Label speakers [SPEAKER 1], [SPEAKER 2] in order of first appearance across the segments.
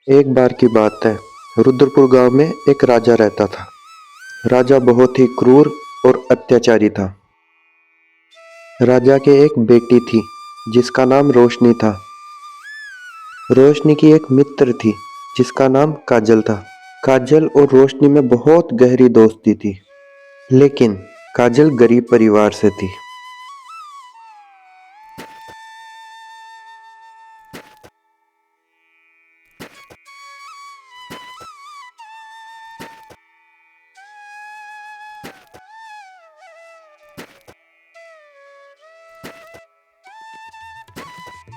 [SPEAKER 1] एक बार की बात है। रुद्रपुर गांव में एक राजा रहता था। राजा बहुत ही क्रूर और अत्याचारी था। राजा के एक बेटी थी जिसका नाम रोशनी था। रोशनी की एक मित्र थी जिसका नाम काजल था। काजल और रोशनी में बहुत गहरी दोस्ती थी, लेकिन काजल गरीब परिवार से थी।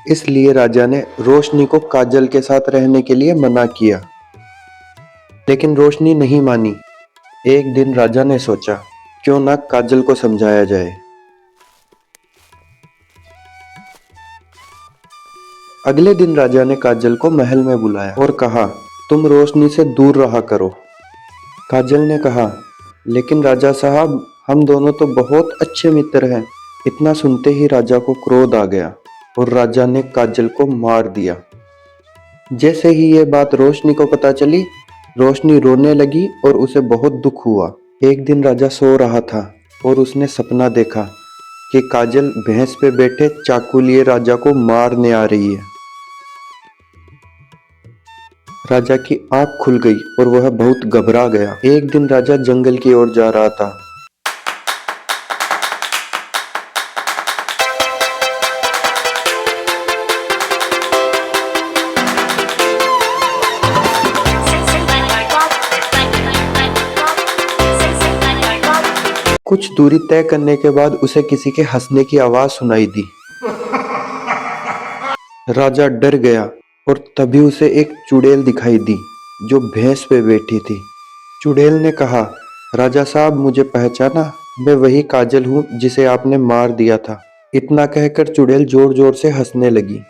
[SPEAKER 1] इसलिए राजा ने रोशनी को काजल के साथ रहने के लिए मना किया, लेकिन रोशनी नहीं मानी। एक दिन राजा ने सोचा, क्यों ना काजल को समझाया जाए। अगले दिन राजा ने काजल को महल में बुलाया और कहा, तुम रोशनी से दूर रहा करो। काजल ने कहा, लेकिन राजा साहब, हम दोनों तो बहुत अच्छे मित्र हैं। इतना सुनते ही राजा को क्रोध आ गया और राजा ने काजल को मार दिया। जैसे ही ये बात रोशनी को पता चली, रोशनी रोने लगी और उसे बहुत दुख हुआ। एक दिन राजा सो रहा था और उसने सपना देखा कि काजल भैंस पे बैठे चाकू लिए राजा को मारने आ रही है। राजा की आंख खुल गई और वह बहुत घबरा गया। एक दिन राजा जंगल की ओर जा रहा था। कुछ दूरी तय करने के बाद उसे किसी के हंसने की आवाज सुनाई दी। राजा डर गया और तभी उसे एक चुड़ैल दिखाई दी जो भैंस पे बैठी थी। चुड़ैल ने कहा, राजा साहब, मुझे पहचाना? मैं वही काजल हूँ जिसे आपने मार दिया था। इतना कहकर चुड़ैल जोर जोर से हंसने लगी।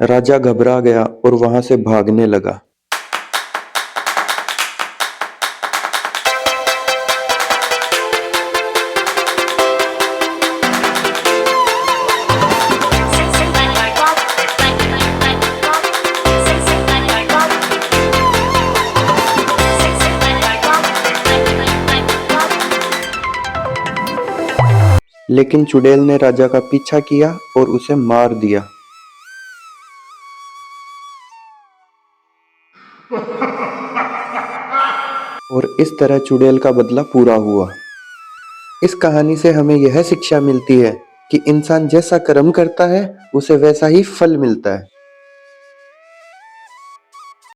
[SPEAKER 1] राजा घबरा गया और वहां से भागने लगा। लेकिन चुड़ैल ने राजा का पीछा किया और उसे मार दिया। और इस तरह चुड़ैल का बदला पूरा हुआ। इस कहानी से हमें यह शिक्षा मिलती है कि इंसान जैसा कर्म करता है उसे वैसा ही फल मिलता है।